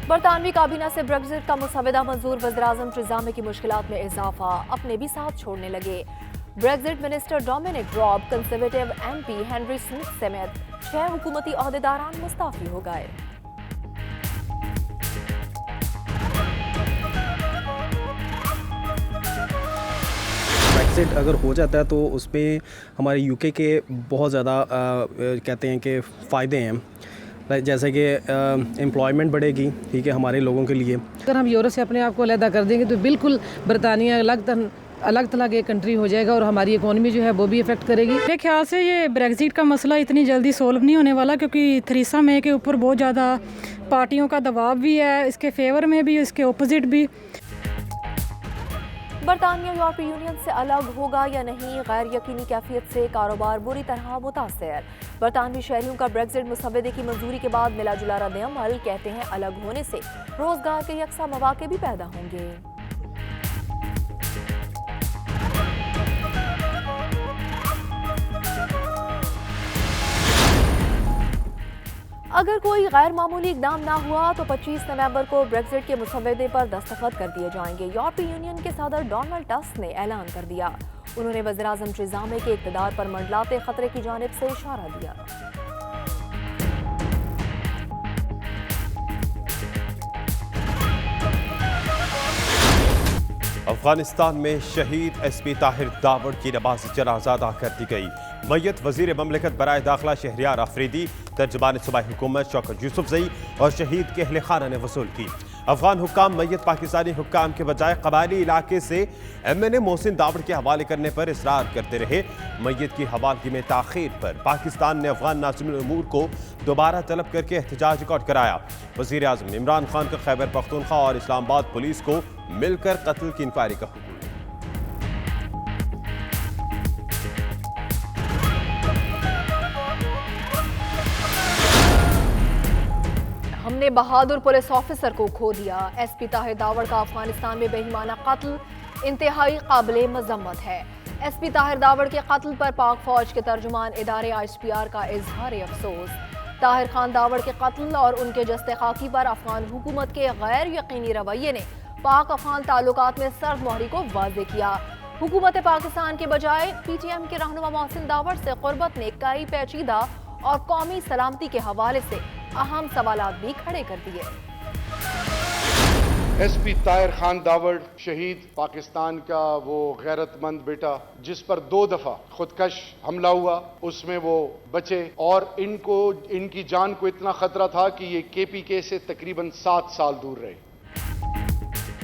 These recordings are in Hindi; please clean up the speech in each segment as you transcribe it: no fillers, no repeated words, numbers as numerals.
बरतानवी काबीना से ब्रेक्जिट का मुसवदा मंजूर, वज़ीर-ए-आज़म टेरेसा मे की मुश्किलात में इजाफा, अपने भी साथ छोड़ने लगे। Brexit minister Dominic Raab, Conservative MP Henry Smith समेत 6 हुकूमती अहदेदारान मुस्ताफी हो गए। ब्रेक्जिट अगर हो जाता है तो उसमें हमारे UK के बहुत ज़्यादा कहते हैं कि फ़ायदे हैं, जैसे कि एम्प्लॉयमेंट बढ़ेगी, ठीक है, हमारे लोगों के लिए। अगर हम यूरोप से अपने आप को अलग कर देंगे तो बिल्कुल बरतानिया अलग थलग एक कंट्री हो जाएगा और हमारी इकोनॉमी जो है वो भी इफेक्ट करेगी। मेरे ख्याल से ये ब्रेक्जिट का मसला इतनी जल्दी सोल्व नहीं होने वाला, क्योंकि थेरेसा मे के ऊपर बहुत ज़्यादा पार्टियों का दबाव भी है, इसके फेवर में भी, इसके ऑपोजिट भी। बरतानिया यूरोपीय यूनियन से अलग होगा या नहीं, गैर यकीनी कैफियत से कारोबार बुरी तरह मुतासर। बरतानवी शहरियों का ब्रेक्जिट मुसवदे की मंजूरी के बाद मिला जुला रद्द-ए-अमल, कहते हैं अलग होने से रोजगार के यकसा मौके भी पैदा होंगे। अगर कोई गैर मामूली इकदाम ना हुआ तो 25 नवंबर को ब्रेक्जिट के मुसवदे पर दस्तखत कर दिए जाएंगे। यूरोपीय यूनियन के सदर डोनाल्ड टस्क ने ऐलान कर दिया। उन्होंने वज़ीर-ए-आज़म टेरेसा मे के इक़्तिदार पर मंडलाते खतरे की जानिब से इशारा दिया। अफगानिस्तान में शहीद SP ताहिर दावड़ की नमाज़ जनाज़ा अदा कर दी गई। मय्यत वज़ीर ममलिकत बराए दाखिला शहरियार आफरीदी, तर्जुमान सूबाई हुकूमत शौकत यूसुफजई और शहीद के अहले खाना ने वसूल की। अफगान हुक्काम मय्यत पाकिस्तानी हुक्काम के बजाय कबायली इलाके से MNA मोहसिन दावड़ के हवाले करने पर इसरार करते रहे। मय्यत की हवालगी में ताख़ीर पर पाकिस्तान ने अफगान नाज़िमुल उमूर को दोबारा तलब करके एहतजाज रिकॉर्ड कराया। वज़ीर-ए-आज़म इमरान खान का खैबर पख्तूनख्वा और इस्लामाबाद पुलिस को मिलकर कत्ल की इंक्वायरी का हुक्म। हमने बहादुर पुलिस ऑफिसर को खो दिया। SP ताहिर दावड़ का अफगानिस्तान में बेईमाना कत्ल इंतहाई काबिले मजम्मत है। SP ताहिर दावड़ के कत्ल पर पाक फौज के तर्जुमान इदारे ISPR का इजहार अफसोस। ताहिर खान दावड़ के कत्ल और उनके जस्ते खाकी पर अफगान हुकूमत के गैर यकीनी रवैये ने पाक अफगान ताल्लुकात में सर्द मोहरी को वाज़ेह किया। हुकूमत पाकिस्तान के बजाय PTM के रहनुमा मोहसिन दावड़ से क़ुर्बत ने कई पेचीदा और कौमी सलामती के हवाले से अहम सवालात भी खड़े कर दिए। SP ताहिर खान दावड़ शहीद, पाकिस्तान का वो गैरतमंद बेटा जिस पर 2 दफा खुदकश हमला हुआ, उसमें वो बचे और इनकी जान को इतना खतरा था कि ये KPK से तकरीबन 7 साल दूर रहे।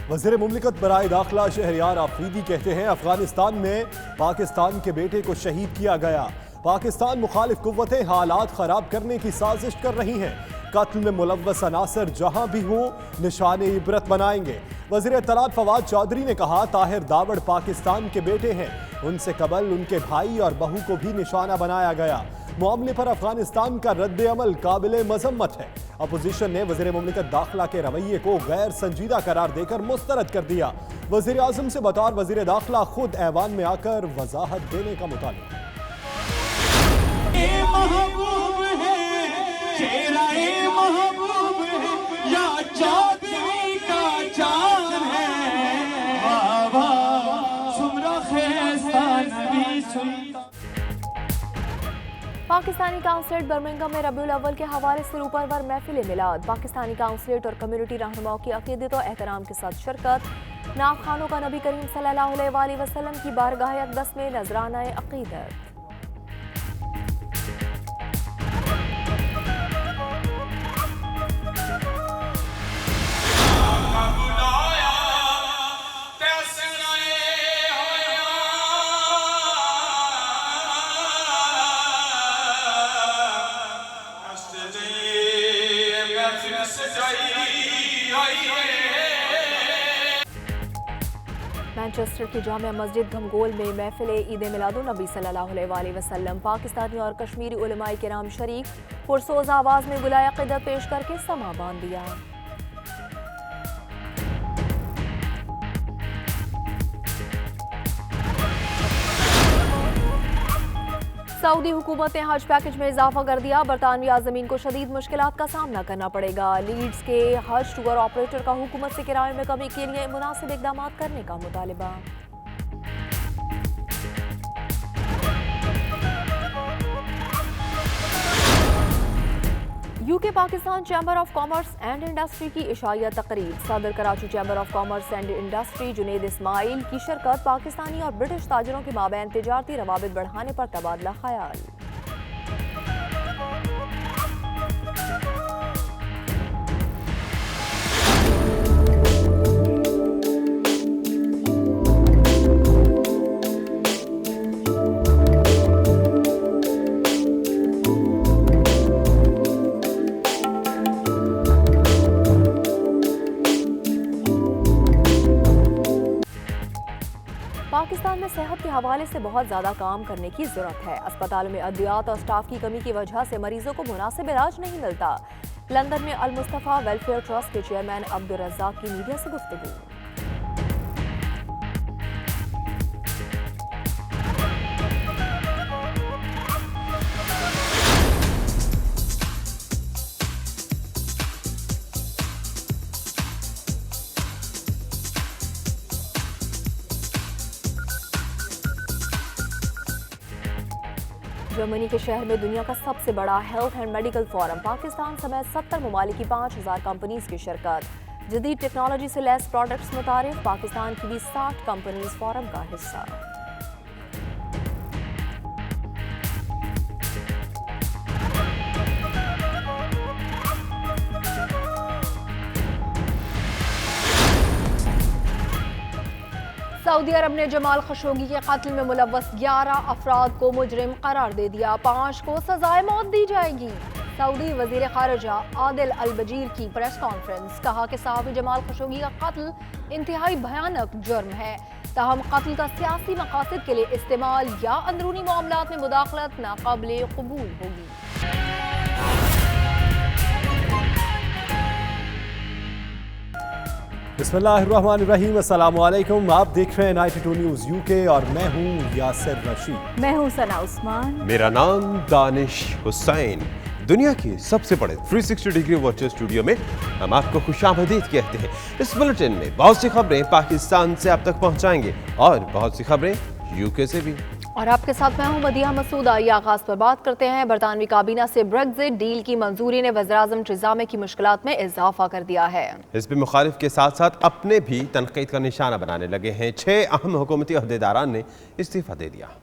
वज़ीर मुमलिकत बराए दाखिला शहरियार आफरीदी कहते हैं अफगानिस्तान में पाकिस्तान के बेटे को शहीद किया गया। पाकिस्तान मुखालिफ कुव्वतें हालात खराब करने की साजिश कर रही हैं। कत्ल में मुलव्वस अनासर जहां भी हो निशाने इबरत बनाएंगे। वज़ीर इत्तलात फवाद चौधरी ने कहा ताहिर दावड़ पाकिस्तान के बेटे हैं, उनसे कबल उनके भाई और बहू को भी निशाना बनाया गया। मामले पर अफगानिस्तान का रद्द-ए-अमल काबिले मजम्मत है। अपोजिशन ने वज़ीर मुमलिकत दाखिला के रवैये को गैर संजीदा करार देकर मुस्तरद कर दिया। वज़ीर-ए-आज़म से बतौर वज़ीर दाखिला खुद ऐवान में आकर वजाहत देने का मुतालिबा। पाकिस्तानी काउंसलेट बर्मिंघम में रबीउल अव्वल के हवाले से रूपरवर महफिल मिलाद। पाकिस्तानी काउंसलेट और कम्युनिटी रहनुमाओं की अकीदत और एहतराम के साथ शिरकत। नाब खानों का नबी करीम सल्लल्लाहु अलैहि वसल्लम की बारगाह अक़दस में नजराना अक़ीदत। मैनचेस्टर की जामिया मस्जिद घमगोल में महफिल ईद मिलादुन नबी सल्लल्लाहु अलैहि वसल्लम। पाकिस्तानी और कश्मीरी उलमाए किराम शरीक पुरसोज आवाज में गुलाया क़िदत पेश करके समा बांध दिया। सऊदी हुकूमत ने हज पैकेज में इजाफा कर दिया। बरतानवी आज़मीन को शदीद मुश्किलात का सामना करना पड़ेगा। लीड्स के हज टूर ऑपरेटर का हुकूमत से किराए में कमी के लिए मुनासिब इकदाम करने का मुतालिबा। UK Pakistan chamber of commerce and industry की इशाइया तकरीब। सदर Karachi chamber of commerce and industry Junaid Ismail की शिरकत। पाकिस्तानी और ब्रिटिश ताजरों के माबैन तिजारती रवाबित बढ़ाने पर तबादला ख्याल। पाकिस्तान में सेहत के हवाले से बहुत ज़्यादा काम करने की ज़रूरत है। अस्पतालों में अद्वियात और स्टाफ की कमी की वजह से मरीजों को मुनासिब इलाज नहीं मिलता। लंदन में अल मुस्तफ़ा वेलफेयर ट्रस्ट के चेयरमैन अब्दुल रज़्ज़ाक की मीडिया से गुफ्तगू। जर्मनी के शहर में दुनिया का सबसे बड़ा health and medical forum. Pakistan समेत 70 ममालिक की 5000 कंपनीज की शिरकत। जदीद टेक्नोलॉजी से लैस प्रोडक्ट्स मुतारिफ। पाकिस्तान की भी 60 कंपनीज फोरम का हिस्सा। सऊदी अरब ने जमाल खशोगी के कत्ल में मुलव्वस 11 अफराद को मुजरिम करार दे दिया। 5 को सजाए मौत दी जाएगी। सऊदी वजीर खारजा आदिल अल बजीर की प्रेस कॉन्फ्रेंस। कहा कि सहाफ़ी जमाल खशोगी का कत्ल इंतहाई भयानक जुर्म है। ताहम कत्ल का सियासी मकासद के लिए इस्तेमाल या अंदरूनी मामलात में मुदाखलत नाकाबिले कबूल होगी। बिस्मिल्लाहिर्रहमानिर्रहीम, अस्सलाम वालेकुम। आप देख रहे हैं 92 न्यूज़ यूके और मैं हूं यासिर रशीद। मैं हूं सना उस्मान। मेरा नाम दानिश हुसैन। दुनिया के सबसे बड़े 360 डिग्री वर्चुअल स्टूडियो में हम आपको खुशामदीद कहते हैं। इस बुलेटिन में बहुत सी खबरें पाकिस्तान से आप तक पहुंचाएंगे और बहुत सी खबरें यूके से भी। और आपके साथ मैं हूं मदिया मसूद। आइए आगाज पर बात करते हैं। बरतानवी काबीना से ब्रेक्जिट डील की मंजूरी ने वज़ीर-ए-आज़म टेरेसा मे की मुश्किलात में इजाफा कर दिया है। हिज़्ब मुखालिफ के साथ साथ अपने भी तनकीद का निशाना बनाने लगे हैं। 6 अहम हुकूमती अहदेदारान ने इस्तीफा दे दिया।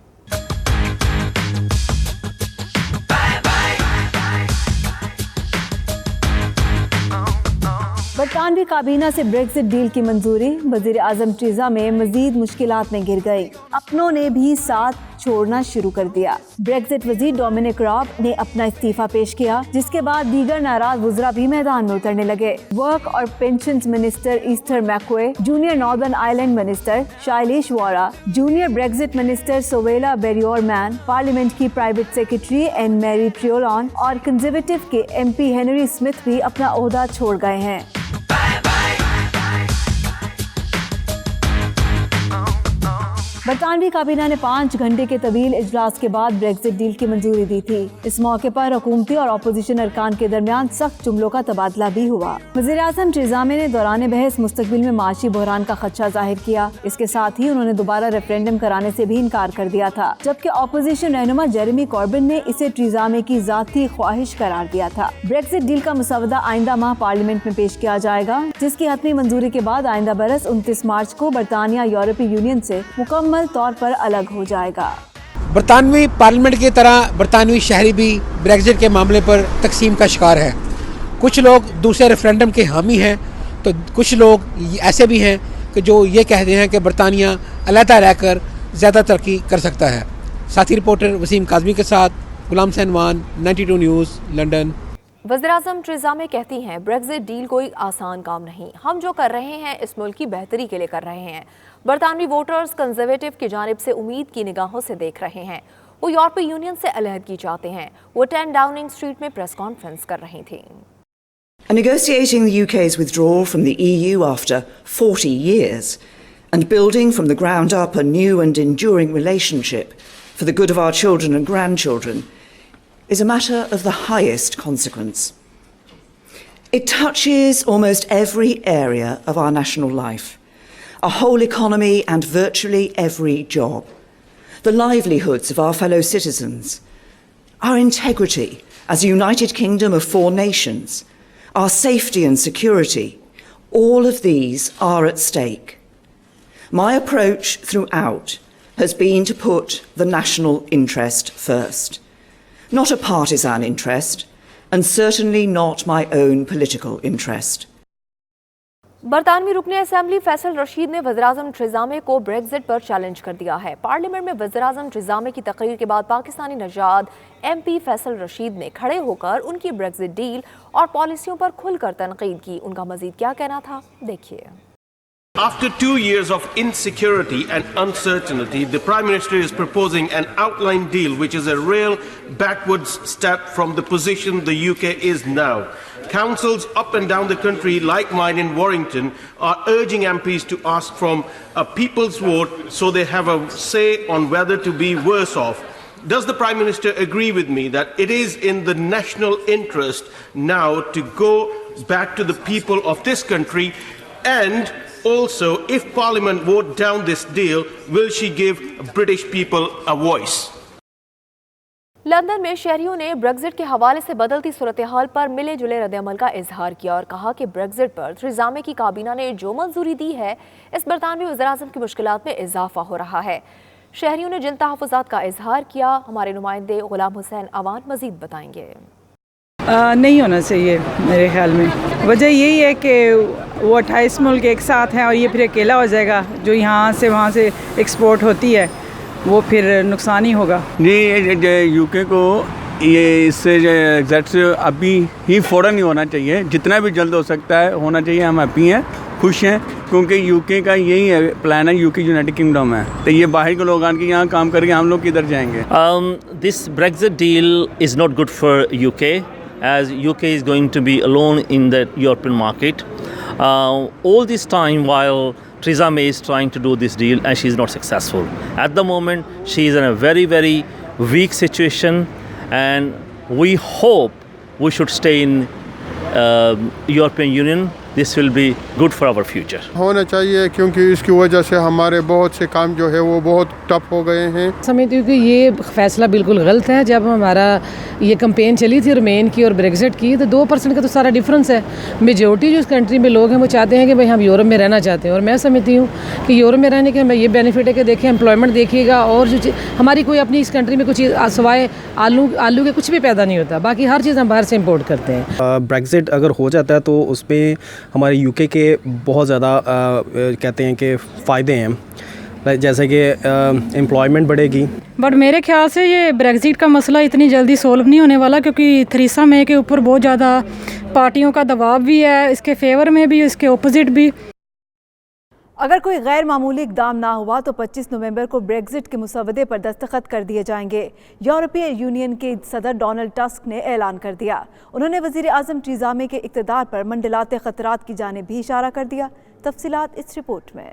बरतानवी काबीना से ब्रेक्जिट डील की मंजूरी। वज़ीर आज़म टेरेसा मे मजीद मुश्किलात में गिर गई। अपनों ने भी साथ छोड़ना शुरू कर दिया। ब्रेक्जिट वजीर डोमिनिक राब ने अपना इस्तीफा पेश किया, जिसके बाद दीगर नाराज वुज़रा भी मैदान में उतरने लगे। वर्क और pension minister Esther McVey, junior Northern Ireland minister Shailesh Vara, junior Brexit minister Suella Braverman, parliament की private secretary Anne Marie Trevelyan और कंजर्वेटिव के MP हेनरी स्मिथ भी अपना ओहदा छोड़ गए हैं। बरतानवी काबीना ने 5 घंटे के तवील इजलास के बाद ब्रेक्जिट डील की मंजूरी दी थी। इस मौके पर हुकूमती और अपोजिशन अरकान के दरमियान सख्त जुमलों का तबादला भी हुआ। वज़ीर-ए-आज़म टेरेसा मे ने दौरान बहस मुस्तकबिल में माशी बहरान का खदशा जाहिर किया। इसके साथ ही उन्होंने दोबारा रेफरेंडम कराने से भी इनकार कर दिया था, जबकि अपोजिशन रहनुमा जेरेमी कॉर्बिन ने इसे टेरेसा मे की ज़ाती ख्वाहिश करार दिया था। ब्रेक्जिट डील का मसवदा आइंदा माह पार्लियामेंट में पेश किया जाएगा, जिसकी हतमी मंजूरी के बाद आइंदा बरस 29 मार्च को बरतानिया यूरोपीय यूनियन से मुकम्मल तौर पर अलग हो जाएगा। बरतानवी पार्लियामेंट की तरह बरतानवी शहरी भी ब्रेक्जिट के मामले पर तकसीम का शिकार है। कुछ लोग दूसरे रेफरेंडम के हामी हैं, तो कुछ लोग ऐसे भी हैं कि जो ये कहते हैं कि बरतानिया अलहदा रहकर ज़्यादा तरक्की कर सकता है। साथी रिपोर्टर वसीम काज़मी के साथ गुलाम सैनवान, 92 न्यूज़, लंदन। वज़ीर-ए-आज़म टेरेसा मे कहती हैं, ब्रेक्जिट डील कोई आसान काम नहीं। हम जो कर रहे हैं इस मुल्क की बेहतरी के लिए कर रहे हैं। बरतानवी वोटर्स कंजर्वेटिव की जानिब से उम्मीद की निगाहों से देख रहे हैं। वो यूरोपीय यूनियन से अलहदगी चाहते हैं। वो 10 डाउनिंग स्ट्रीट में प्रेस कॉन्फ्रेंस कर रही थी। Negotiating the UK's withdrawal from the EU after 40 years and building from the ground up a new and enduring relationship for the good of our children and grandchildren is a matter of the highest consequence. It touches almost every area of our national life, our whole economy and virtually every job, the livelihoods of our fellow citizens, our integrity as a United Kingdom of 4 nations, our safety and security. All of these are at stake. My approach throughout has been to put the national interest first, not a partisan interest, and certainly not my own political interest. बरतानवी रुकने असेंबली फैसल रशीद ने वज़ीर-ए-आज़म थेरेसा मे को ब्रेक्जिट पर चैलेंज कर दिया है। पार्लियामेंट में वज़ीर-ए-आज़म थेरेसा मे की तकरीर के बाद पाकिस्तानी नजाद MP फैसल रशीद ने खड़े होकर उनकी ब्रेक्जिट डील और पॉलिसियों पर खुलकर तनकीद की। उनका मजीद क्या कहना था, देखिए। After 2 years of insecurity and uncertainty, the Prime Minister is proposing an outline deal which is a real backwards step from the position the UK is now. Councils up and down the country, like mine in Warrington, are urging MPs to ask from a people's vote so they have a say on whether to be worse off. Does the Prime Minister agree with me that it is in the national interest now to go back to the people of this country? And also, if Parliament vote down this deal, will she give British people a voice? London में शहरियों ने ब्रेक्जिट के हवाले से बदलती सूरत हाल पर मिले जुले रद्द-ए-अमल का इजहार किया और कहा कि ब्रेक्जिट पर थेरेसा मे की काबीना ने जो मंजूरी दी है, इस बरतानवी वज़ीर-ए-आज़म की मुश्किलात में इजाफा हो रहा है। शहरियों ने जिन तहफ़्फ़ुज़ात का इजहार किया, हमारे नुमाइंदे गुलाम हुसैन अवान मजीद बताएंगे। नहीं होना चाहिए मेरे ख्याल में। वजह यही है कि वो 28 मुल्क एक साथ हैं और ये फिर अकेला हो जाएगा। जो यहाँ से वहाँ से एक्सपोर्ट होती है वो फिर नुकसान ही होगा। जी, यूके को ये इससे एग्जैक्ट अभी ही फ़ौरन ही होना चाहिए, जितना भी जल्द हो सकता है होना चाहिए। हम हैप्पी हैं, खुश हैं, क्योंकि यूके का यही है प्लान है, यूके यूनाइटेड किंगडम है, तो ये बाहर के लोग आके यहाँ काम करके हम लोग किधर जाएंगे। This Brexit deal is not good for UK, as UK is going to be alone in the European market. All this time while Theresa May is trying to do this deal and she is not successful. At the moment she is in a very, very weak situation and we hope we should stay in European Union. This will be good for our future. होना चाहिए क्योंकि इसकी वजह से हमारे बहुत से काम जो है वो बहुत टफ हो गए हैं। समझती हूँ कि ये फैसला बिल्कुल गलत है। जब हमारा ये कैंपेन चली थी रमेन की और ब्रेक्जिट की, तो 2% का तो सारा डिफरेंस है। मेजॉरिटी जो इस कंट्री में लोग हैं वो चाहते हैं कि भाई हम यूरोप में रहना चाहते हैं, और मैं समझती हूँ कि यूरोप में रहने के हमें ये बेनिफिट है कि देखिए एम्प्लॉयमेंट देखिएगा, और जो हमारी कोई अपनी इस कंट्री में कुछ चीज़ सिवाय आलू के कुछ भी पैदा नहीं होता, बाकी हर चीज़ हम बाहर से इम्पोर्ट करते हैं। ब्रेक्जिट अगर हो जाता है तो उसमें हमारे यूके के बहुत ज़्यादा कहते हैं कि फ़ायदे हैं, जैसे कि एम्प्लॉयमेंट बढ़ेगी। बट मेरे ख्याल से ये ब्रेक्जिट का मसला इतनी जल्दी सोल्व नहीं होने वाला, क्योंकि थेरेसा मे के ऊपर बहुत ज़्यादा पार्टियों का दबाव भी है, इसके फेवर में भी, इसके ऑपोजिट भी। अगर कोई गैर मामूली इकदाम ना हुआ तो 25 नवंबर को ब्रेक्जिट के मुसवदे पर दस्तखत कर दिए जाएंगे। यूरोपीय यूनियन के सदर डोनाल्ड टस्क ने ऐलान कर दिया। उन्होंने वज़ीर-ए-आज़म थेरेसा मे के इक़्तिदार पर मंडलाते ख़तरात की जानिब भी इशारा कर दिया। तफसीलात इस रिपोर्ट में।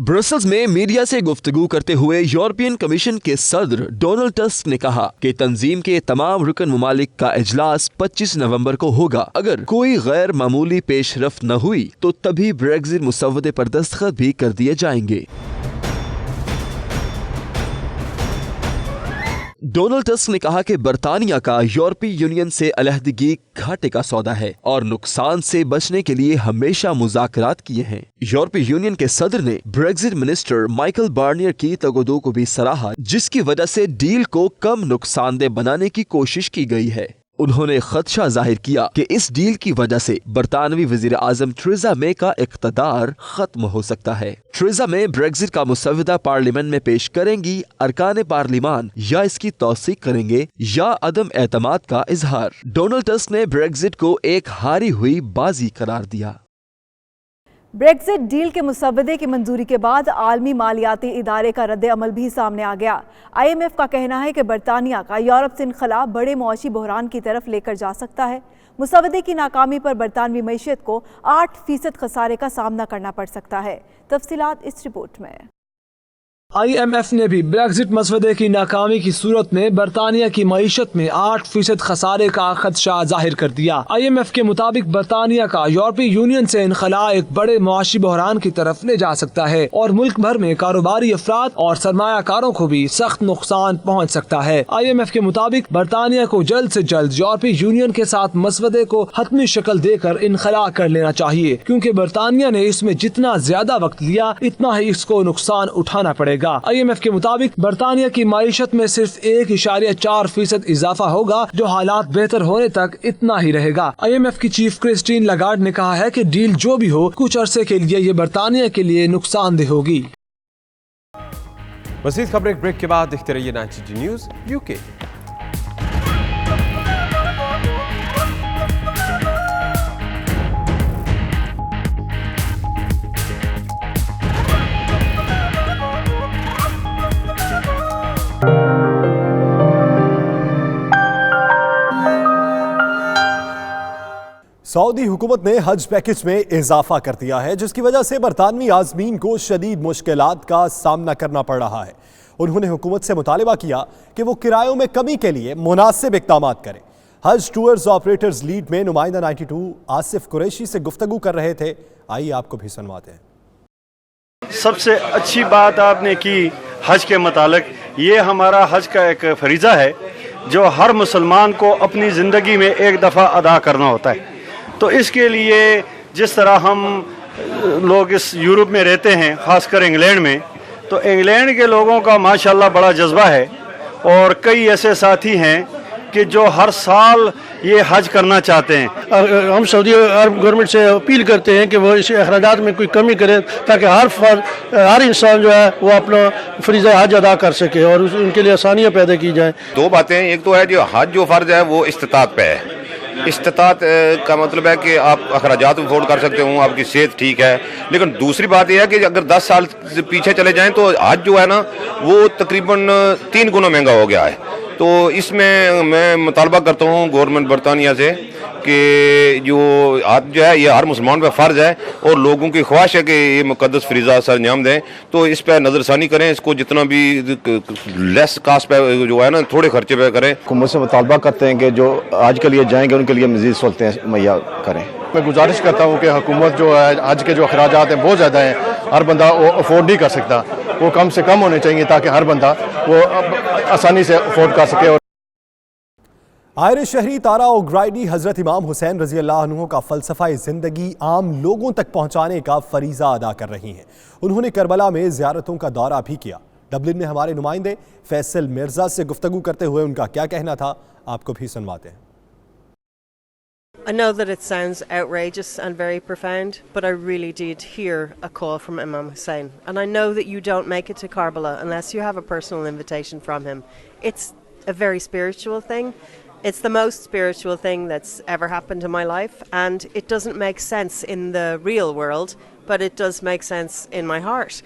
ब्रसल्स में मीडिया से गुफ्तगू करते हुए यूरोपियन कमीशन के सदर डोनाल्ड टस्क ने कहा कि तंजीम के तमाम रुकन ममालिक का इजलास 25 नवंबर को होगा। अगर कोई गैर मामूली पेशरफ्त न हुई तो तभी ब्रेक्जिट मुसवदे पर दस्तखत भी कर दिए जाएंगे। डोनाल्ड टस्क ने कहा कि बरतानिया का यूरोपीय यूनियन से अलहदगी घाटे का सौदा है और नुकसान से बचने के लिए हमेशा मुज़ाकरात किए हैं। यूरोपीय यूनियन के सदर ने ब्रेक्जिट मिनिस्टर माइकल बार्नियर की तगदो को भी सराहा, जिसकी वजह से डील को कम नुकसानदेह बनाने की कोशिश की गई है। उन्होंने खदशा जाहिर किया कि इस डील की वजह से बरतानवी वजीर आजम थेरेसा मे का इक़्तिदार खत्म हो सकता है। थेरेसा मे ब्रेक्जिट का मुसवदा पार्लियामेंट में पेश करेंगी, अरकान पार्लिमान या इसकी तौसीक करेंगे या अदम एतमाद का इजहार। डोनाल्ड टस्क ने ब्रेक्जिट को एक हारी हुई बाजी करार दिया। ब्रेक्जिट डील के मुसवदे की मंजूरी के बाद आलमी मालियाती इदारे का रद्द अमल भी सामने आ गया। IMF का कहना है कि बरतानिया का यूरोप से इनखला बड़े मुआशी बहरान की तरफ लेकर जा सकता है। मुसवदे की नाकामी पर बरतानवी मईशत को 8% खसारे का सामना करना पड़ सकता है। तफसीलात इस रिपोर्ट में। IMF ने भी ब्रेक्जिट मसवदे की नाकामी की सूरत में बरतानिया की मईशत में 8% खसारे का खदशा जाहिर कर दिया। IMF के मुताबिक बरतानिया का यूरोपीय यूनियन से इनखला एक बड़े मुआशी बहरान की तरफ ले जा सकता है और मुल्क भर में कारोबारी अफराद और सरमायाकारों को भी सख्त नुकसान पहुँच सकता है। IMF के मुताबिक बरतानिया को जल्द से जल्द यूरोपीय यूनियन के साथ मसवदे को हतमी शक्ल देकर इनखला कर लेना चाहिए, क्योंकि बरतानिया ने इसमें जितना ज्यादा वक्त लिया इतना ही इसको नुकसान उठाना पड़ेगा। IMF के मुताबिक बरतानिया की माइशत में सिर्फ 1.4% इजाफा होगा, जो हालात बेहतर होने तक इतना ही रहेगा। IMF की चीफ क्रिस्टीन लगार्ड ने कहा है कि डील जो भी हो कुछ अरसे के लिए ये बरतानिया के लिए नुकसानदेह होगी। मज़ीद खबरें ब्रेक के बाद देखते रहिए 90 न्यूज़ UK। सऊदी हुकूमत ने हज पैकेज में इजाफा कर दिया है, जिसकी वजह से बरतानवी आज़मीन को शदीद मुश्किलात का सामना करना पड़ रहा है। उन्होंने हुकूमत से मुतालिबा किया कि वो किरायों में कमी के लिए मुनासिब इक़दाम करें। हज टूर्स ऑपरेटर्स लीड में नुमाइंदा 92 आसिफ कुरैशी से गुफ्तगू कर रहे थे। आइए आपको भी सुनवाते हैं। सबसे अच्छी बात आपने की हज के मुतालिक, ये हमारा हज का एक फरीज़ा है जो हर मुसलमान को अपनी ज़िंदगी में एक दफ़ा अदा करना होता है। तो इसके लिए जिस तरह हम लोग इस यूरोप में रहते हैं, ख़ासकर इंग्लैंड में, तो इंग्लैंड के लोगों का माशाल्लाह बड़ा जज्बा है और कई ऐसे साथी हैं कि जो हर साल ये हज करना चाहते हैं। हम सऊदी अरब गवर्नमेंट से अपील करते हैं कि वो इस अखराजात में कोई कमी करे ताकि हर इंसान जो है वो अपना फरीज़ा हज अदा कर सके और उनके लिए आसानियाँ पैदा की जाए। दो बातें, एक तो है जो हज जो फ़र्ज है वो इस्तिताअत पे है। इस्तिताअत का मतलब है कि आप अखराजात अफोर्ड कर सकते हो, आपकी सेहत ठीक है। लेकिन दूसरी बात यह है कि अगर 10 साल से पीछे चले जाएं तो हज जो है ना वो तकरीबन 3 गुना महंगा हो गया है। तो इसमें मैं मुतालबा करता हूँ गवर्नमेंट बरतानिया से कि जो हज जो है ये हर मुसलमान पर फ़र्ज है और लोगों की ख्वाहिश है कि ये मुकद्दस फरीज़ा सर अंजाम दें, तो इस पर नज़रसानी करें। इसको जितना भी लेस कास्ट पे जो है ना थोड़े खर्चे पे करें। हुकूमत से मुतालबा करते हैं कि जो आज के लिए जाएंगे उनके लिए मज़ीद सहूलतें मुहैया करें। मैं गुजारिश करता हूँ कि हुकूमत जो है हज के जो अखराजात हैं बहुत ज़्यादा हैं, हर बंदा वो अफोर्ड नहीं कर सकता, वो कम से कम होने चाहिए ताकि हर बंदा वो आसानी से अफोर्ड कर सके। आयरिश शहरी तारा ओग्राइडी हज़रत इमाम हुसैन रज़ी अल्लाह अन्हु का फ़लसफ़ा ज़िंदगी आम लोगों तक पहुँचाने का फ़रीज़ा अदा कर रही हैं। उन्होंने करबला में ज़ियारतों का दौरा भी किया। डबलिन में हमारे नुमाइंदे फैसल मिर्ज़ा से गुफ्तगू करते हुए उनका क्या कहना था, आपको भी सुनवाते हैं। I know that it sounds outrageous and very profound, but I really did hear a call from Imam Hussein. And I know that you don't make it to Karbala unless you have a personal invitation from him. It's a very spiritual thing. It's the most spiritual thing that's ever happened in my life. And it doesn't make sense in the real world, but it does make sense in my heart.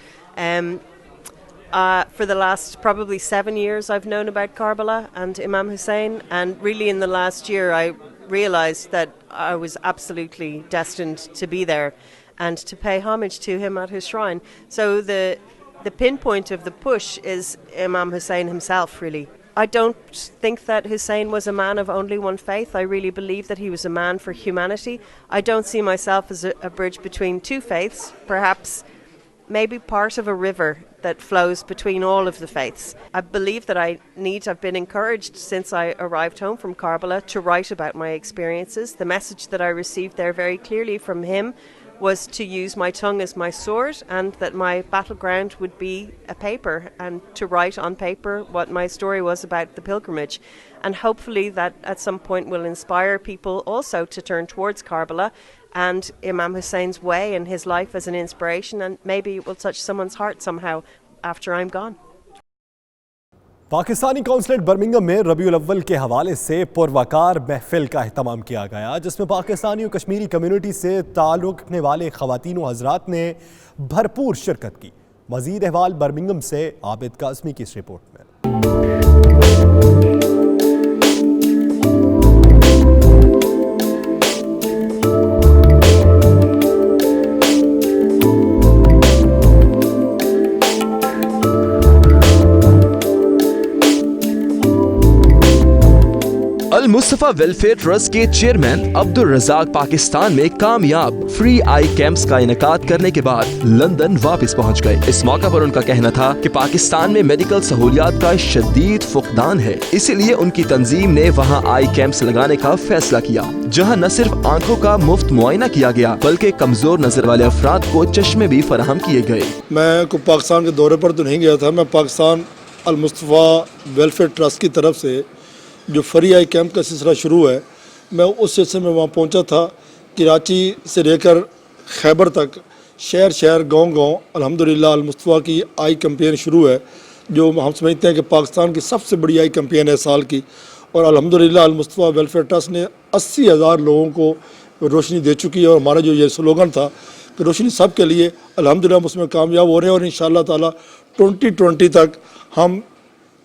For the last probably 7 years I've known about Karbala and Imam Hussein, and really in the last year I realised that I was absolutely destined to be there and to pay homage to him at his shrine. So the pinpoint of the push is Imam Hussein himself, really. I don't think that Hussein was a man of only one faith. I really believe that he was a man for humanity. I don't see myself as a bridge between two faiths, perhaps maybe part of a river that flows between all of the faiths. I believe that I've been encouraged since I arrived home from Karbala to write about my experiences. The message that I received there very clearly from him was to use my tongue as my sword, and that my battleground would be a paper, and to write on paper what my story was about the pilgrimage. And hopefully that at some point will inspire people also to turn towards Karbala and Imam Hussein's way and his life as an inspiration, and maybe it will touch someone's heart somehow after I'm gone. Pakistani consulate Birmingham में रबीउल अव्वल के हवाले से पुरवकार महफिल का एहतमाम किया गया, जिसमें पाकिस्तानी और कश्मीरी कम्युनिटी से ताल्लुक़ रखने वाले ख़वातीन व हज़रात ने भरपूर शिरकत की। मज़ीद अहवाल बर्मिंघम से आबिद काज़मी की इस रिपोर्ट में। अल मुस्तफा वेलफेयर ट्रस्ट के चेयरमैन अब्दुल रजाक पाकिस्तान में कामयाब फ्री आई कैंप्स का इनेकाद करने के बाद लंदन वापस पहुंच गए। इस मौका पर उनका कहना था कि पाकिस्तान में मेडिकल सहूलियात का शदीद फुकदान है, इसीलिए उनकी तंजीम ने वहां आई कैंप्स लगाने का फैसला किया, जहां न सिर्फ आंखों का मुफ्त मुआयना किया गया बल्कि कमजोर नजर वाले अफराद को चश्मे भी फराहम किए गए। मैं को पाकिस्तान के दौरे पर तो नहीं गया था, मैं पाकिस्तान अल मुस्तफा वेलफेयर ट्रस्ट की तरफ से जो फ्री आई कैंप का सिलसिला शुरू है, मैं उस सिलसिले में वहाँ पहुँचा था। कराची से लेकर खैबर तक शहर शहर गांव गांव अल्हम्दुलिल्लाह अल मुस्तफा की आई कैंपेन शुरू है, जो हम समझते हैं कि पाकिस्तान की सबसे बड़ी आई कैंपेन है साल की। और अल्हम्दुलिल्लाह अल मुस्तफा वेलफेयर ट्रस्ट ने 80,000 लोगों को रोशनी दे चुकी है। और हमारा जो ये स्लोगन था कि रोशनी सब के लिए, अल्हम्दुलिल्लाह हम उसमें कामयाब हो रहे हैं। और इंशाअल्लाह ताला 2020 तक हम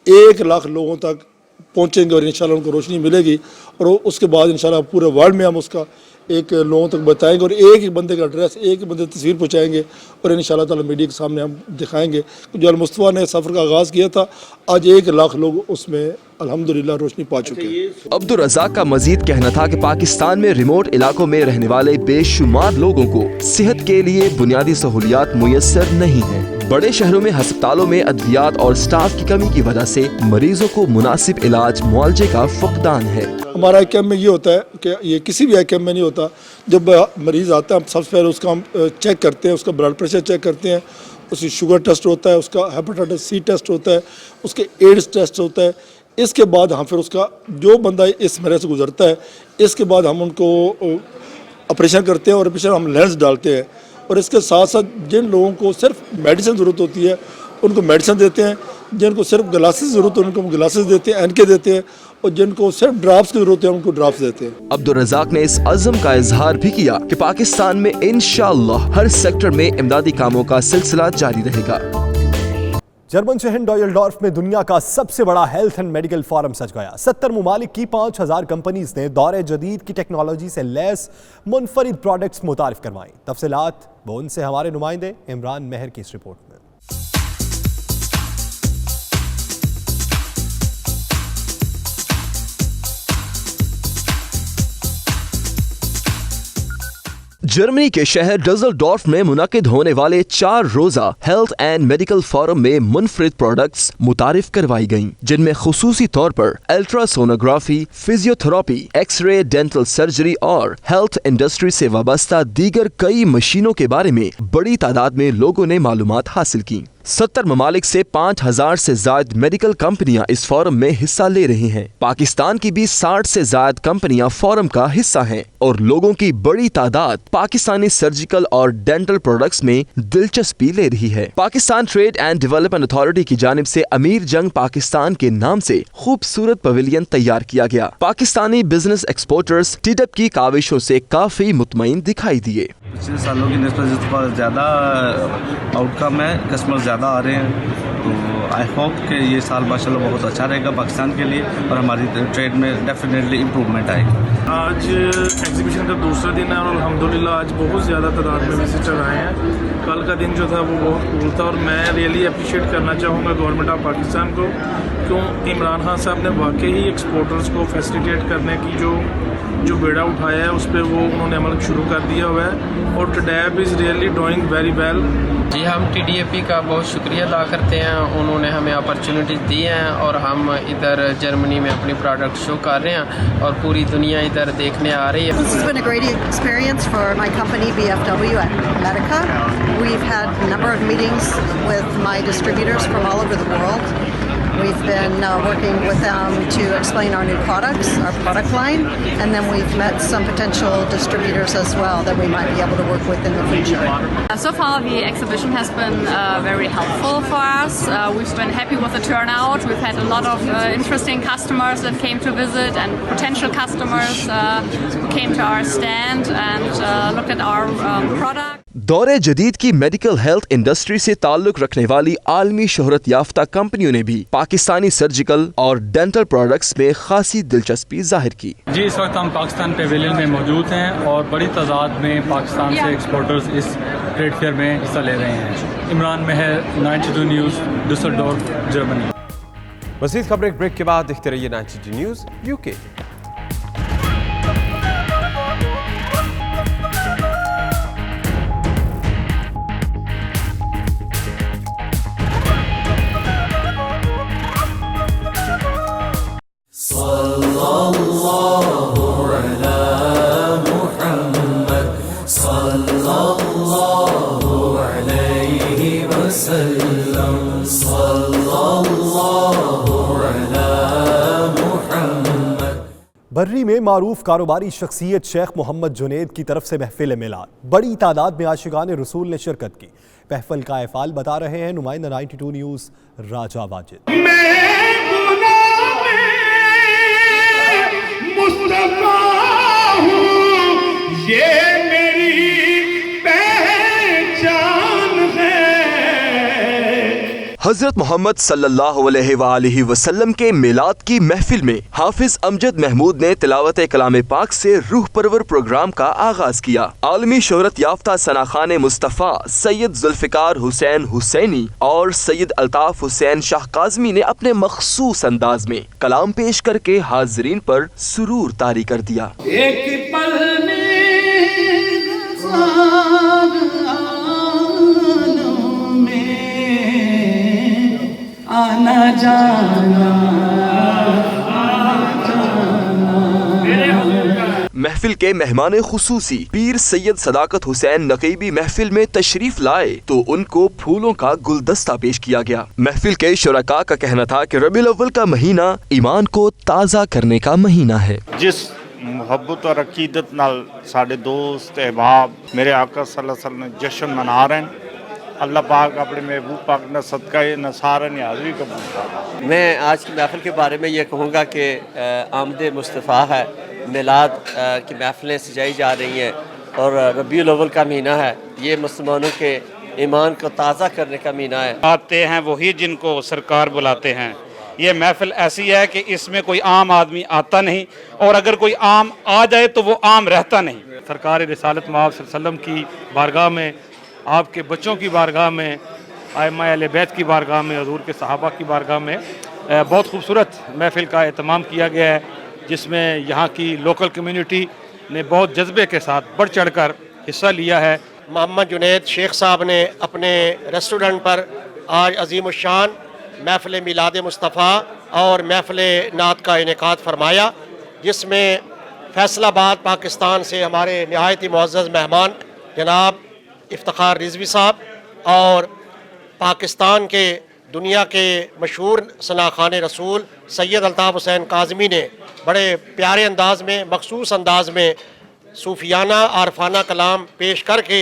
1 लाख लोगों तक पहुँचेंगे और इंशाअल्लाह उनको रोशनी मिलेगी। और उसके बाद इंशाअल्लाह पूरे वर्ल्ड में हम उसका एक लोगों तक बताएंगे और एक एक बंदे का एड्रेस, एक एक बंदे की तस्वीर पहुँचाएंगे और इंशाअल्लाह ताला मीडिया के सामने हम दिखाएंगे। जो अल मुस्तफा ने सफ़र का आगाज़ किया था, आज 1 लाख लोग उसमें अल्हम्दुलिल्लाह रोशनी पा चुके हैं। अब्दुल रज़ाक का मजीद कहना था कि पाकिस्तान में रिमोट इलाकों में रहने वाले बेशुमार लोगों को सेहत के लिए बुनियादी सहूलियात मुयस्सर नहीं है। बड़े शहरों में अस्पतालों में अद्वियात और स्टाफ की कमी की वजह से मरीजों को मुनासिब इलाज मुआवजे का फुकदान है। हमारा आई कैम्प में ये होता है कि ये किसी भी आई कैम्प में नहीं होता। जब मरीज़ आता है, हम सबसे पहले उसका हम चेक करते हैं, उसका ब्लड प्रेशर चेक करते हैं, उसकी शुगर टेस्ट होता है, उसका हेपेटाइटिस सी टेस्ट होता है, उसके एड्स टेस्ट होता है। इसके बाद हम फिर उसका जो बंदा इस मरज से गुजरता है, इसके बाद हम उनको ऑपरेशन करते हैं और ऑपरेशन हम लेंस डालते हैं। और इसके साथ साथ जिन लोगों को सिर्फ मेडिसिन ज़रूरत होती है उनको मेडिसिन देते हैं, जिनको सिर्फ ग्लासेस ज़रूरत है उनको ग्लासेस देते हैं, एनके देते हैं, और जिनको सिर्फ ड्राफ्ट्स की ज़रूरत है उनको ड्राफ्ट्स देते हैं। अब्दुल रज़ाक ने इस अज़्म का इजहार भी किया कि पाकिस्तान में इंशाअल्लाह हर सेक्टर में इमदादी कामों का सिलसिला जारी रहेगा। जर्मन शहर डॉयल्डॉर्फ में दुनिया का सबसे बड़ा हेल्थ एंड मेडिकल फोरम सज गया। 70 ममालिक की 5000 कंपनीज ने दौरे जदीद की टेक्नोलॉजी से लैस मुनफरिद प्रोडक्ट्स मुतारिफ करवाई। तफसीलात वो उनसे हमारे नुमाइंदे इमरान मेहर की इस रिपोर्ट में। जर्मनी के शहर डज़ल्डोर्फ में मुनाकिद होने वाले 4 रोजा हेल्थ एंड मेडिकल फोरम में मुनफरिद प्रोडक्ट्स मुतारिफ करवाई गईं, जिनमें खुसूसी तौर पर ultrasonography, physiotherapy, x ray, dental surgery और हेल्थ इंडस्ट्री से वाबस्ता दीगर कई मशीनों के बारे में बड़ी तादाद में लोगों ने मालूमात हासिल की। 70 ममालिक से 5000 से ज्यादा मेडिकल कंपनियां इस फोरम में हिस्सा ले रही हैं। पाकिस्तान की भी 60 से ज्यादा कंपनियां फोरम का हिस्सा हैं और लोगों की बड़ी तादाद पाकिस्तानी सर्जिकल और डेंटल प्रोडक्ट्स में दिलचस्पी ले रही है। Pakistan trade and development authority की जानिब से अमीर जंग पाकिस्तान के नाम से खूबसूरत पवेलियन तैयार किया गया। पाकिस्तानी बिजनेस एक्सपोर्टर्स टीडप की काविशों से काफी मुतमईन दिखाई दिए। पिछले सालों की निस्बत ज़्यादा आउटकम है, कस्टमर ज़्यादा आ रहे हैं, तो आई होप कि ये साल माशाल्लाह बहुत अच्छा रहेगा पाकिस्तान के लिए और हमारी ट्रेड में डेफिनेटली इम्प्रूवमेंट आएगी। आज एग्जीबिशन का दूसरा दिन है और अल्हम्दुलिल्लाह आज बहुत ज़्यादा तादाद में विजिटर आए हैं। कल का दिन जो था वो बहुत कूल था और मैं रियली अप्रिशिएट करना चाहूँगा गवर्नमेंट ऑफ पाकिस्तान को, क्यों इमरान खान साहब ने वाकई ही एक्सपोर्टर्स को फैसिलिटेट करने की जो बेड़ा उठाया है उस पर वो उन्होंने अमल शुरू कर दिया हुआ है और Tdap is really doing very well. जी हम TDAP का बहुत शुक्रिया अदा करते हैं, उन्होंने हमें अपॉर्चुनिटीज़ दी हैं और हम इधर जर्मनी में अपनी प्रोडक्ट शो कर रहे हैं और पूरी दुनिया इधर देखने आ रही है। This has been a great experience for my company BFW at Medica. We've had a number of meetings with my distributors from all over the world. We've been working with them to explain our new products, our product line, and then we've met some potential distributors as well that we might be able to work with in the future. So far the exhibition has been very helpful for us. We've been happy with the turnout. We've had a lot of interesting customers that came to visit and potential customers who came to our stand and looked at our product. दौरे जदीद की मेडिकल हेल्थ इंडस्ट्री से ताल्लुक रखने वाली आलमी शोहरत याफ्ता कंपनियों ने भी पाकिस्तानी सर्जिकल और डेंटल प्रोडक्ट्स में खासी दिलचस्पी जाहिर की। जी इस वक्त हम पाकिस्तान पेवेलियन में मौजूद हैं और बड़ी तादाद में पाकिस्तान से एक्सपोर्टर्स इस ट्रेड फेयर में हिस्सा ले रहे हैं। इमरान मेहर, 92 न्यूज़, डुससेल्डोर्फ, जर्मनी। मज़ीद खबरें ब्रेक के बाद देखते रहिए 92 न्यूज़ UK। बर्री में मारूफ कारोबारी शख्सियत शेख मोहम्मद जुनेद की तरफ से महफिल मिलाद, बड़ी तादाद में आशिकान रसूल ने शिरकत की। महफिल का अहवाल बता रहे हैं नुमाइंदा 92 न्यूज़ राजा वाजिद। हजरत मोहम्मद सल्लल्लाहु अलैहि वसल्लम के मिलाद की महफिल में हाफिज अमजद महमूद ने तिलावत कलाम पाक से रूह परवर प्रोग्राम का आगाज किया। आलमी शोहरत याफ्ता सनाखान मुस्तफ़ा सैयद जुल्फ़िकार हुसैन हुसैनी और सैयद अल्ताफ हुसैन शाह काज़मी ने अपने मखसूस अंदाज में कलाम पेश करके हाजरीन पर सुरूर तारी कर दिया। एक पल में आना जाना महफिल के मेहमान खुसूसी पीर सैयद सदाकत हुसैन नकीबी महफिल में तशरीफ लाए तो उनको फूलों का गुलदस्ता पेश किया गया। महफिल के शुरका का कहना था कि रबीउल अव्वल का महीना ईमान को ताज़ा करने का महीना है। जिस मुहब्बत और अकीदत नाल साडे दोस्त अहबाब मेरे आका सल्लल्लाहु अलैहि वसल्लम जश्न मना रहे हैं, अल्लाह पाक अपने महबूब पाक ने सदका नसारा ने हाज़री कबूल कर। मैं आज की महफिल के बारे में ये कहूँगा कि आमद मुस्तफ़ा है, मिलाद की महफिलें सजाई जा रही हैं और रबीउल अव्वल का महीना है। ये मुसलमानों के ईमान को ताज़ा करने का महीना है। आते हैं वही जिनको सरकार बुलाते हैं। ये महफिल ऐसी है कि इसमें कोई आम आदमी आता नहीं और अगर कोई आम आ जाए तो वो आम रहता नहीं। सरकार रिसालत मआब सल्लल्लाहु अलैहि वसल्लम की बारगाह में, आपके बच्चों की बारगाह में, आइम्मा अहले बैत की बारगाह में, हुज़ूर के सहाबा की बारगाह में बहुत खूबसूरत महफिल का एहतमाम किया गया है, जिसमें यहाँ की लोकल कम्युनिटी ने बहुत जज्बे के साथ बढ़ चढ़कर हिस्सा लिया है। मोहम्मद जुनैद शेख साहब ने अपने रेस्टोरेंट पर आज अजीमुशान महफिल मिलाद मुस्तफ़ा और महफिल नात का इनेकाद फरमाया, जिसमें फैसलाबाद पाकिस्तान से हमारे नहायत ही मुअज़्ज़ज़ मेहमान जनाब इफ्तिखार रिजवी साहब और पाकिस्तान के दुनिया के मशहूर सनाखान रसूल सैयद अल्ताफ़ हुसैन काज़मी ने बड़े प्यारे अंदाज में, मखसूस अंदाज में सूफियाना आरफाना कलाम पेश करके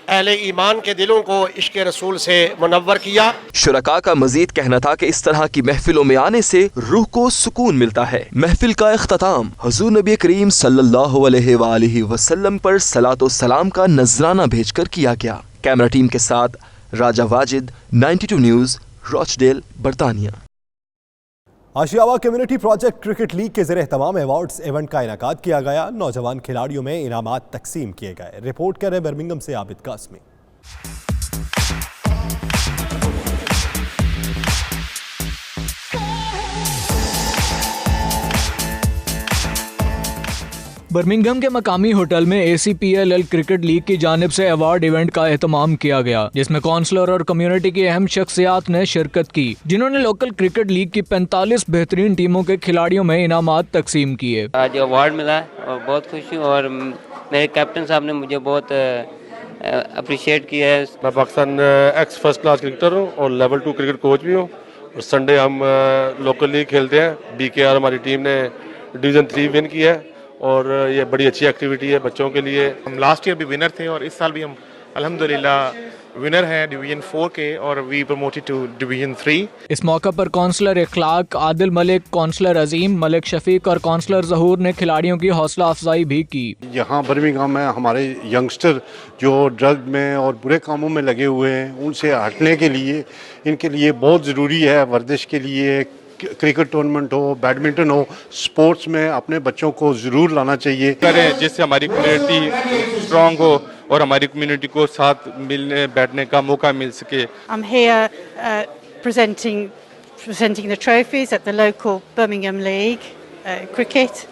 अहले ईमान के दिलों को इश्क रसूल से मुनव्वर किया। शुरका का मजीद कहना था कि इस तरह की महफिलों में आने से रूह को सुकून मिलता है। महफिल का इख्तिताम हुज़ूर नबी करीम सल्लल्लाहु अलैहि वसल्लम पर सलातो सलाम का नजराना भेजकर किया गया। कैमरा टीम के साथ राजा वाजिद, 92 न्यूज़, रॉचडेल, बरतानिया। आशियावा कम्युनिटी प्रोजेक्ट क्रिकेट लीग के ज़रिए तमाम अवार्ड्स इवेंट का इनेकाद किया गया। नौजवान खिलाड़ियों में इनामात तकसीम किए गए। रिपोर्ट कर रहे बर्मिंघम से आबिद कासमी। बर्मिंघम के मकामी होटल में ACPLL क्रिकेट लीग की जानिब से अवार्ड इवेंट का एहतमाम किया गया, जिसमें काउंसलर और कम्युनिटी की अहम शख्सियात ने शिरकत की, जिन्होंने लोकल क्रिकेट लीग की 45 बेहतरीन टीमों के खिलाड़ियों में इनामात तकसीम किए। आज अवार्ड मिला और बहुत खुश हूँ और मेरे कैप्टन साहब ने मुझे बहुत अप्रिशिएट किया है। मैं Pakistan x first class cricketer हूँ और लेवल 2 क्रिकेट कोच भी हूँ और संडे हम लोकल लीग खेलते हैं। BKR हमारी टीम ने डिवीज़न 3 विन किया है और ये बड़ी अच्छी एक्टिविटी है बच्चों के लिए। हम लास्ट ईयर भी विनर थे और इस साल भी हम अल्हम्दुलिल्लाह विनर हैं डिवीजन 4 के और वी प्रमोटेड टू डिवीजन 3। इस मौका पर काउंसलर इखलाक आदिल मलिक, काउंसलर अजीम मलिक शफीक और काउंसलर ज़हूर ने खिलाड़ियों की हौसला अफजाई भी की। यहाँ बर्मिंघम में हमारे यंगस्टर जो ड्रग में और बुरे कामों में लगे हुए हैं, उनसे हटने के लिए इनके लिए बहुत ज़रूरी है वर्जिश के लिए क्रिकेट टूर्नामेंट हो, बैडमिंटन हो, स्पोर्ट्स में अपने बच्चों को ज़रूर लाना चाहिए करें, जिससे हमारी कम्युनिटी स्ट्रॉन्ग हो और हमारी कम्युनिटी को साथ मिलने बैठने का मौका मिल सके। I'm here presenting the trophies at the local Birmingham League cricket.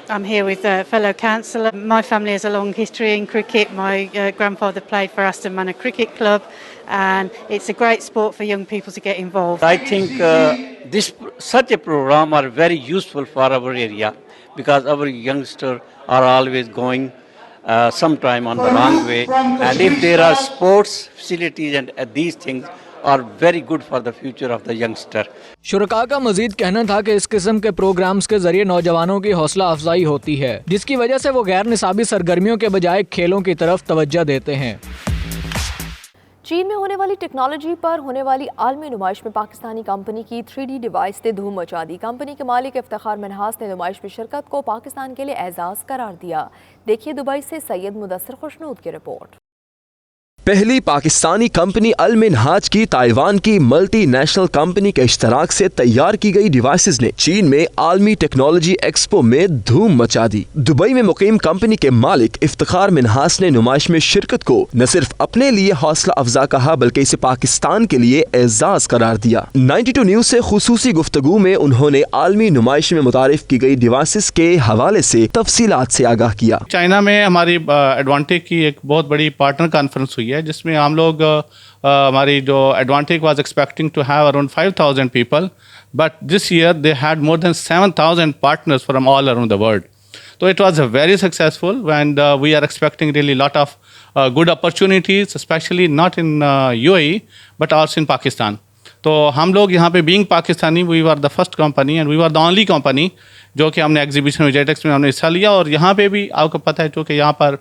I'm here with a fellow councillor. My family has a long history in cricket. My grandfather played for Aston Manor Cricket Club, and it's a great sport for young people to get involved. I think such a program are very useful for our area because our youngsters are always going sometime on the wrong way, and if there are sports facilities and these things, are very good for the future of the youngster. शुरका का मजीद कहना था कि इस किस्म के प्रोग्राम्स के जरिए नौजवानों की हौसला अफजाई होती है, जिसकी वजह से वो गैर निसाबी सरगर्मियों के बजाय खेलों की तरफ तवज्जो देते हैं। चीन में होने वाली टेक्नोलॉजी पर होने वाली आलमी नुमाइश में पाकिस्तानी कंपनी की 3D डिवाइस ने धूम मचा दी। कंपनी के मालिक इफ्तिखार मिन्हास ने नुमाइश में शिरकत को पाकिस्तान के लिए एजाज़ करार दिया। देखिए दुबई से सैयद मुदस्सिर खुशनूद की रिपोर्ट। पहली पाकिस्तानी कंपनी अल मिन्हाज की ताइवान की मल्टीनेशनल कंपनी के इश्तराक से तैयार की गई डिवाइसेस ने चीन में आलमी टेक्नोलॉजी एक्सपो में धूम मचा दी। दुबई में मुकीम कंपनी के मालिक इफ्तिखार मिन्हास ने नुमाइश में शिरकत को न सिर्फ अपने लिए हौसला अफजा कहा बल्कि इसे पाकिस्तान के लिए एजाज करार दिया। 92 न्यूज से खुसूसी गुफ्तगू में उन्होंने आलमी नुमाइश में मुतारिफ की गई डिवाइसेस के हवाले से तफसीलात से आगाह किया। चाइना में हमारी एडवांटेक की एक बहुत बड़ी पार्टनर कॉन्फ्रेंस हुई है जिसमें हम लोग हमारी जो Advantech was expecting to have around 5,000 people, but this year they had more than 7,000 partners from all around the world. So it was very successful, and we are expecting really lot of good opportunities, especially not in UAE but also in Pakistan. तो हम लोग यहाँ पे being Pakistani we were the first company and we were the only company जो कि हमने एग्जीबिशन विजेटेक्स में हमने हिस्सा लिया। और यहाँ पे भी आपको पता है क्योंकि यहाँ पर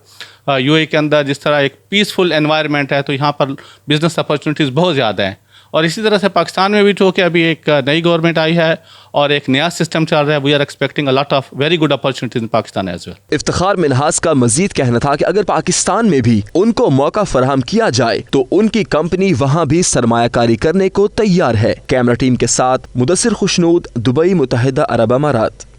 यूएई के अंदर जिस तरह एक पीसफुल एनवायरनमेंट है तो यहाँ पर बिजनेस अपॉर्चुनिटीज़ बहुत ज़्यादा हैं। और इसी तरह से पाकिस्तान में भी चूँकि अभी एक नई गवर्नमेंट आई है और एक नया सिस्टम चल रहा है, we are expecting a lot of very good opportunities in Pakistan as well. Iftikhar Minhas का मजीद कहना था कि अगर पाकिस्तान में भी उनको मौका फराहम किया जाए तो उनकी कंपनी वहाँ भी सरमायाकारी करने को तैयार है। कैमरा टीम के साथ मुदस्सिर खुशनूद, दुबई, मुत्तहिदा अरब अमारात।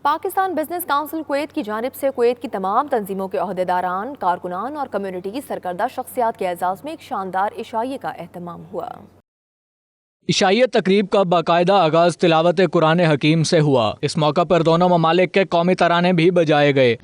पाकिस्तान बिजनेस काउंसिल कुवैत की जानिब से कुवैत की तमाम तंजीमों के अहदेदारान, कारकुनान और कम्युनिटी की सरकर्दा शख्सियात के एजाज़ में एक शानदार इशाइये का एहतमाम हुआ। इशाइया तकरीब का बाकायदा आगाज तिलावत कुरान हकीम से हुआ। इस मौका पर दोनों ममालिक के कौमी तराने भी बजाए गए।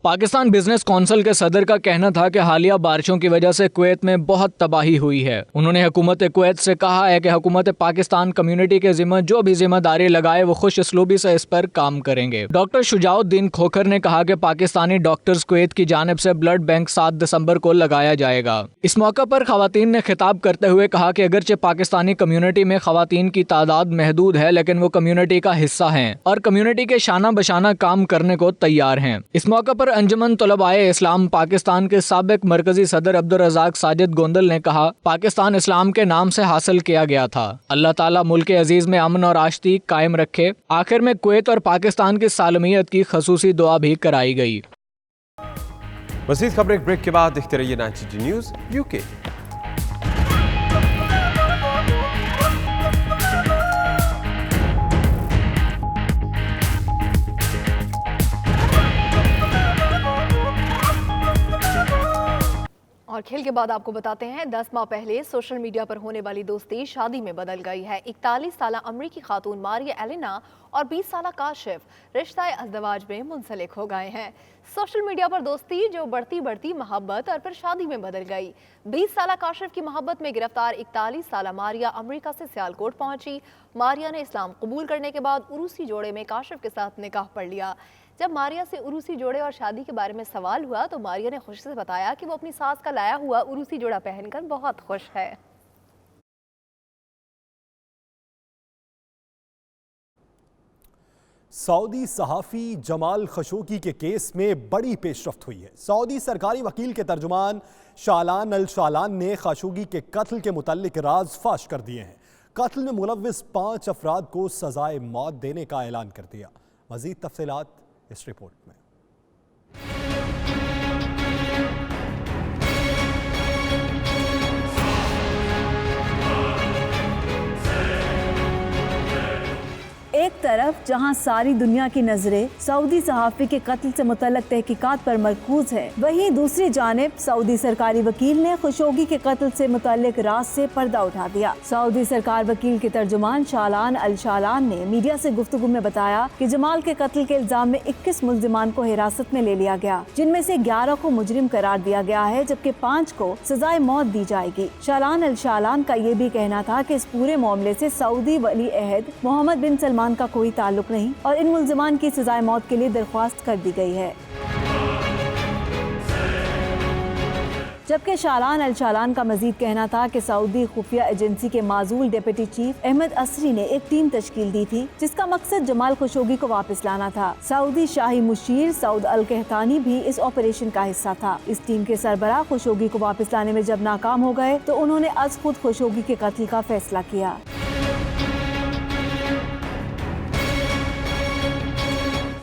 पाकिस्तान बिजनेस काउंसिल के सदर का कहना था कि हालिया बारिशों की वजह से कुवैत में बहुत तबाही हुई है। उन्होंने हुकूमत कुवैत से कहा है कि हुकूमत पाकिस्तान कम्युनिटी के जिम्मे जो भी जिम्मेदारी लगाए वो खुश इसलूबी से इस पर काम करेंगे। डॉक्टर शुजाउद्दीन खोखर ने कहा कि पाकिस्तानी डॉक्टर्स कुवैत की जानिब से ब्लड बैंक 7 दिसंबर को लगाया जाएगा। इस मौका पर खवातीन ने खिताब करते हुए कहा कि अगरचे पाकिस्तानी कम्युनिटी में खवातीन की तादाद महदूद है लेकिन वो कम्युनिटी का हिस्सा हैं और कम्युनिटी के शाना बशाना काम करने को तैयार हैं। इस मौका पर अंजुमन तलबाए इस्लाम पाकिस्तान के साबिक मरकजी सदर अब्दुल रज़ाक साजिद गोंदल ने कहा, पाकिस्तान इस्लाम के नाम से हासिल किया गया था। अल्लाह ताला मुल्क अजीज में अमन और आश्ती कायम रखे। आखिर में कुवैत और पाकिस्तान की सालमियत की खसूसी दुआ भी कराई गई। मज़ीद खबरें ब्रेक के बाद देखते रहिए 92 न्यूज़ यूके। और खेल के बाद आपको बताते हैं 10 माह पहले सोशल मीडिया पर होने वाली दोस्ती शादी में बदल गई है। 41 साल अमरीकी खातून मारिया एलेना और 20 साल काशिफ रिश्ता अज़दवाज में मुंसलिक हो गए हैं। सोशल मीडिया पर दोस्ती जो बढ़ती बढ़ती मोहब्बत और फिर शादी में बदल गई। 20 साल काशिफ की मोहब्बत में गिरफ्तार 41 साल मारिया अमेरिका से सियालकोट पहुंची। मारिया ने इस्लाम कबूल करने के बाद उरूसी जोड़े में काशिफ के साथ निकाह पढ़ लिया। जब मारिया से उरूसी जोड़े और शादी के बारे में सवाल हुआ तो मारिया ने खुशी से बताया कि वो अपनी सास का लाया हुआ उरूसी जोड़ा पहनकर बहुत खुश है। सऊदी सहाफ़ी जमाल खशोगी के केस में बड़ी पेशरफ्त हुई है। सऊदी सरकारी वकील के तर्जुमान शालान अल शालान ने खशोगी के कत्ल के मुताल्लिक राज फाश कर दिए हैं। कत्ल में मुलव्विस 5 अफराद को सजाए मौत देने का ऐलान कर दिया। मज़ीद तफसीलात इस रिपोर्ट में। एक तरफ जहां सारी दुनिया की नजरें सऊदी सहाफ़ी के कत्ल से मुतल्लिक तहकीकात पर मरकूज है, वहीं दूसरी जानिब सऊदी सरकारी वकील ने खशोगी के कत्ल से मुतल्लिक राज से पर्दा उठा दिया। सऊदी सरकार वकील के तर्जुमान शालान अल शालान ने मीडिया से गुफ्तगू में बताया कि जमाल के कत्ल के इल्जाम में 21 मुल्जिमान को हिरासत में ले लिया गया, जिनमें से 11 को मुजरिम करार दिया गया है जबकि 5 को सजाए मौत दी जाएगी। शालान अल शालान का ये भी कहना था कि इस पूरे मामले से सऊदी वली अहद मोहम्मद बिन सलमान का कोई कोई ताल्लुक नहीं और इन मुल्जिमान की सजाए मौत के लिए दरख्वास्त कर दी गई है। जबकि शालान अल शालान का मजीद कहना था कि सऊदी खुफिया एजेंसी के माजूल डिप्टी चीफ अहमद असरी ने एक टीम तश्कील दी थी जिसका मकसद जमाल खशोगी को वापस लाना था। सऊदी शाही मुशीर सऊद अल कहतानी भी इस ऑपरेशन का हिस्सा था। इस टीम के सरबराह खशोगी को वापस लाने में जब नाकाम हो गए तो उन्होंने अज खुद खशोगी के कत्ल का फैसला किया।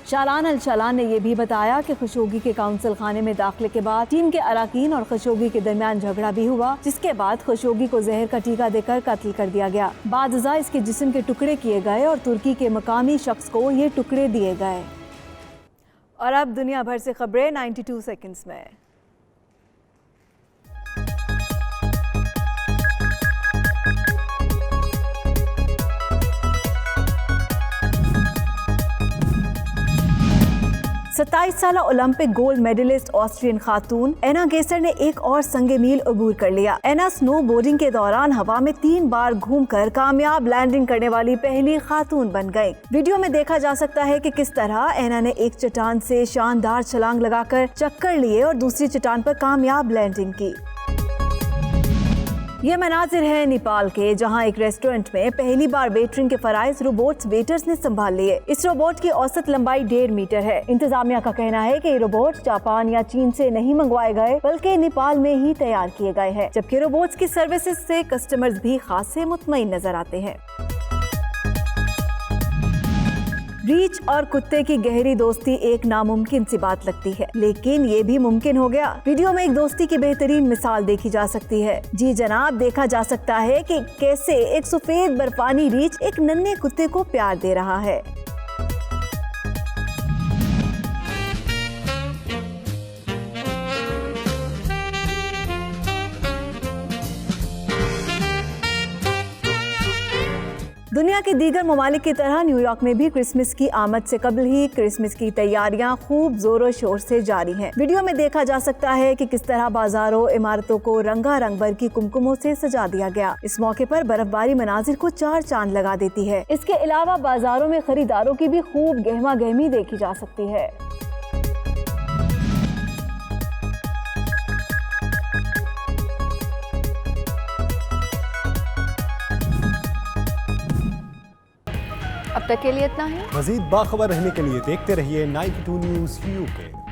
शालान अल शालान ने यह भी बताया कि खशोगी के काउंसिल खाने में दाखिले के बाद टीम के अराकीन और खशोगी के दरमियान झगड़ा भी हुआ, जिसके बाद खशोगी को जहर का टीका देकर कत्ल कर दिया गया। बादजा इसके जिस्म के टुकड़े किए गए और तुर्की के मकामी शख्स को ये टुकड़े दिए गए। और अब दुनिया भर से खबरें 92 सेकंड्स में। सत्ताईस साल ओलंपिक गोल्ड मेडलिस्ट ऑस्ट्रियन खातून एना गेसर ने एक और संगे मील अबूर कर लिया। एना स्नो बोर्डिंग के दौरान हवा में 3 बार घूमकर कामयाब लैंडिंग करने वाली पहली खातून बन गयी। वीडियो में देखा जा सकता है कि किस तरह एना ने एक चट्टान से शानदार छलांग लगाकर चक्कर लिए और दूसरी चट्टान पर कामयाब लैंडिंग की। ये मनाजिर है नेपाल के, जहां एक रेस्टोरेंट में पहली बार वेटरिंग के फराइज रोबोट्स वेटर्स ने संभाल लिए। इस रोबोट की औसत लंबाई 1.5 मीटर है। इंतजामिया का कहना है कि ये रोबोट जापान या चीन से नहीं मंगवाए गए बल्कि नेपाल में ही तैयार किए गए हैं, जबकि रोबोट्स की सर्विसेज से कस्टमर्स भी खासे मुतमईन नजर आते हैं। रीछ और कुत्ते की गहरी दोस्ती एक नामुमकिन सी बात लगती है, लेकिन ये भी मुमकिन हो गया। वीडियो में एक दोस्ती की बेहतरीन मिसाल देखी जा सकती है। जी जनाब, देखा जा सकता है कि कैसे एक सफेद बर्फानी रीछ एक नन्हे कुत्ते को प्यार दे रहा है। दुनिया के दीगर ममालिक की तरह न्यूयॉर्क में भी क्रिसमस की आमद से कबल ही क्रिसमस की तैयारियां खूब जोरों शोर से जारी हैं। वीडियो में देखा जा सकता है कि किस तरह बाजारों इमारतों को रंगारंग भर की कुमकुमों से सजा दिया गया। इस मौके पर बर्फबारी मनाजिर को 4 चांद लगा देती है। इसके अलावा बाजारों में खरीदारों की भी खूब गहमा गहमी देखी जा सकती है। अब तक के लिए इतना ही। मजीद बाखबर रहने के लिए देखते रहिए 92 न्यूज़ UK।